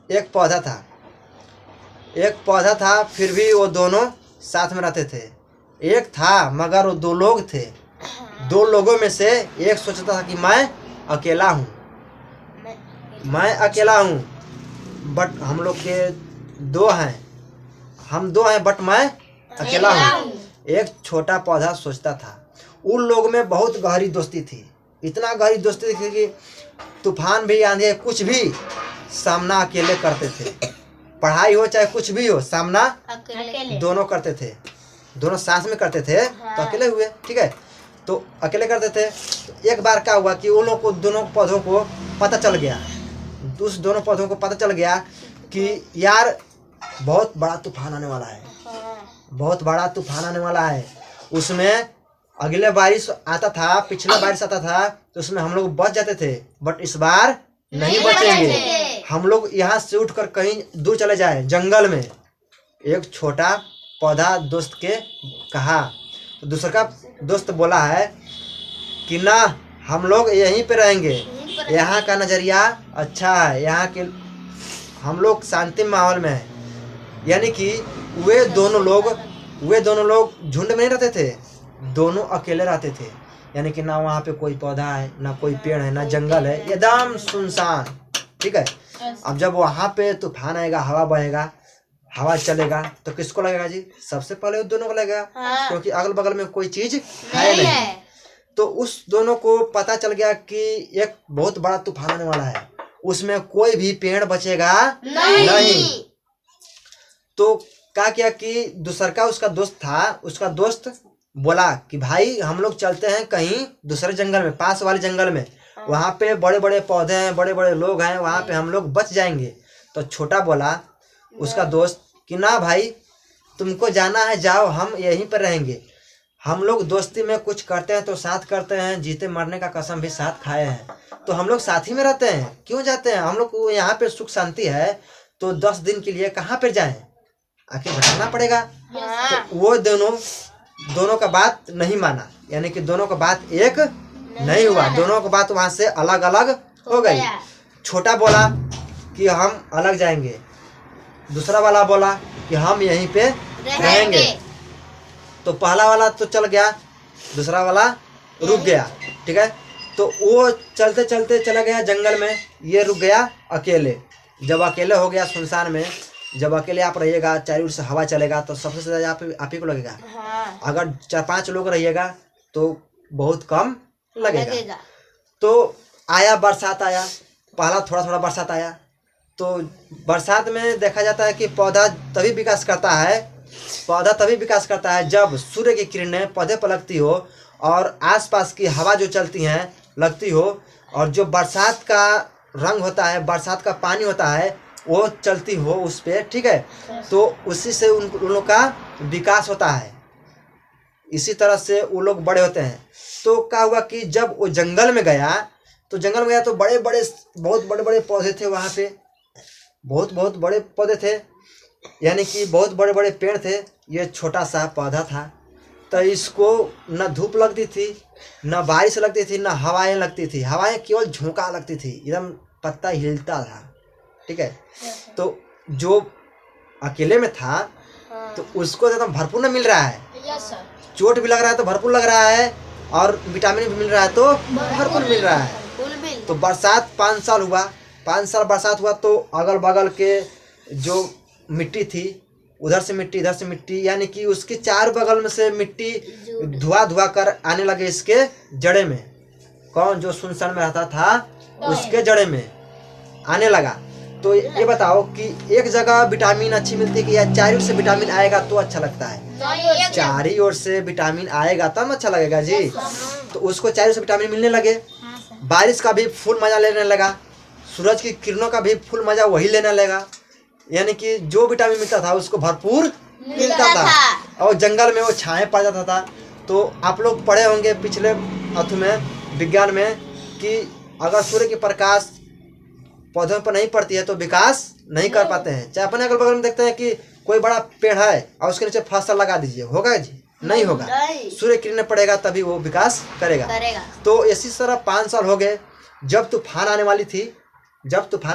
एक पौधा था, फिर भी वो दोनों साथ में रहते थे। एक था मगर वो दो लोग थे। दो लोगों में से एक सोचता था कि मैं अकेला हूँ, बट हम लोग के दो हैं, हम दो हैं बट मैं अकेला हूँ। एक छोटा पौधा सोचता था। उन लोगों में बहुत गहरी दोस्ती थी, इतना गहरी दोस्ती थी कि तूफान भी, आंधी, कुछ भी सामना अकेले करते थे। पढ़ाई हो चाहे कुछ भी हो, सामना दोनों करते थे, दोनों साथ में करते थे। तो अकेले हुए, ठीक है, तो अकेले करते थे। तो एक बार क्या हुआ कि उन लोग को, दोनों पौधों को पता चल गया, उस दोनों पौधों को पता चल गया कि यार बहुत बड़ा तूफान आने वाला है, बहुत बड़ा तूफान आने वाला है। उसमें अगले बारिश आता था, पिछला बारिश आता था तो उसमें हम लोग बच जाते थे, बट इस बार नहीं बचेंगे। हम लोग यहाँ से उठकर कहीं दूर चले जाए, जंगल में। एक छोटा पौधा दोस्त के कहा, तो दूसरा का दोस्त बोला है कि ना, हम लोग यहीं पे रहेंगे, यहाँ का नज़रिया अच्छा है, यहाँ के हम लोग शांति माहौल में है। यानी कि वे दोनों लोग झुंड में नहीं रहते थे, दोनों अकेले रहते थे। यानी कि ना वहाँ पे कोई पौधा है, ना कोई पेड़ है, ना जंगल है, एकदम सुनसान, ठीक है। अब जब वहाँ पे तूफान आएगा, हवा बहेगा, हवा चलेगा, तो किसको लगेगा जी? सबसे पहले उस दोनों को लगेगा, क्योंकि अगल बगल में कोई चीज है नहीं। तो उस दोनों को पता चल गया कि एक बहुत बड़ा तूफान आने वाला है, उसमें कोई भी पेड़ बचेगा नहीं। तो क्या किया कि दूसरा का उसका दोस्त था, उसका दोस्त बोला कि भाई हम लोग चलते हैं कहीं दूसरे जंगल में, पास वाले जंगल में, वहाँ पे बड़े बड़े पौधे हैं, बड़े बड़े लोग हैं, वहाँ पे हम लोग बच जाएंगे। तो छोटा बोला उसका दोस्त कि ना भाई, तुमको जाना है जाओ, हम यहीं पर रहेंगे। हम लोग दोस्ती में कुछ करते हैं तो साथ करते हैं, जीते मरने का कसम भी साथ खाए हैं, तो हम लोग साथ ही में रहते हैं, क्यों जाते हैं? हम लोग को यहाँ पे सुख शांति है, तो 10 दिन के लिए कहाँ पर जाएं, आके भटकना पड़ेगा। तो वो दोनों का बात नहीं माना, यानी कि दोनों का बात एक नहीं हुआ, दोनों का बात वहाँ से अलग अलग हो गई। छोटा बोला कि हम अलग जाएंगे, दूसरा वाला बोला कि हम यहीं पे रहेंगे। तो पहला वाला तो चल गया, दूसरा वाला रुक गया, ठीक है। तो वो चलते चलते चला गया जंगल में, ये रुक गया अकेले। जब अकेले हो गया सुनसान में, जब अकेले आप रहिएगा, चारों ओर से हवा चलेगा, तो सबसे ज्यादा आप ही को लगेगा। अगर 4-5 लोग रहिएगा तो बहुत कम लगेगा। तो आया बरसात, आया पहला थोड़ा थोड़ा बरसात आया। तो बरसात में देखा जाता है कि पौधा तभी विकास करता है जब सूर्य की किरणें पौधे पर लगती हो और आसपास की हवा जो चलती हैं लगती हो, और जो बरसात का रंग होता है, बरसात का पानी होता है, वो चलती हो उस पर, ठीक है। तो उसी से उन लोगों का विकास होता है, इसी तरह से वो लोग बड़े होते हैं। तो क्या हुआ कि जब वो जंगल में गया तो बहुत बड़े बड़े पौधे थे वहाँ पे, बहुत बड़े पौधे थे, यानी कि बहुत बड़े बड़े पेड़ थे। ये छोटा सा पौधा था, तो इसको न धूप लगती थी, न बारिश लगती थी, न हवाएं लगती थी। हवाएं केवल झोंका लगती थी, एकदम पत्ता हिलता था, ठीक है। तो जो अकेले में था तो उसको एकदम भरपूर न मिल रहा है, चोट भी लग रहा है तो भरपूर लग रहा है, और विटामिन भी मिल रहा है तो भरपूर मिल रहा है। तो बरसात 5 साल हुआ, 5 साल बरसात हुआ, तो अगल बगल के जो मिट्टी थी, उधर से मिट्टी इधर से मिट्टी, यानी कि उसके चार बगल में से मिट्टी धुआ कर आने लगे इसके जड़े में। कौन? जो सुनसान में रहता था उसके जड़े में आने लगा। तो ये बताओ कि एक जगह विटामिन अच्छी मिलती है कि या चारों ओर से विटामिन आएगा तो अच्छा लगता है? चारों ओर से विटामिन आएगा तब अच्छा लगेगा जी। तो उसको चारों ओर से विटामिन मिलने लगे, बारिश का भी फुल मजा लेने लगा, सूरज की किरणों का भी फुल मजा वही लेने लगा, यानी कि जो विटामिन मिलता था उसको भरपूर मिलता था, और जंगल में वो छाए पा जाता था। तो आप लोग पढ़े होंगे पिछले अथु में, विज्ञान में, कि अगर सूर्य की प्रकाश पौधों पर नहीं पड़ती है तो विकास नहीं कर पाते हैं। चाहे अपने अगल बगल में देखते हैं कि कोई बड़ा पेड़ है और उसके नीचे फसल लगा दीजिए, होगा जी? नहीं होगा, सूर्य किरणें पड़ेगा तभी वो विकास करेगा। तो इसी तरह 5 साल हो गए, जब तूफान आने वाली थी, जब तूफान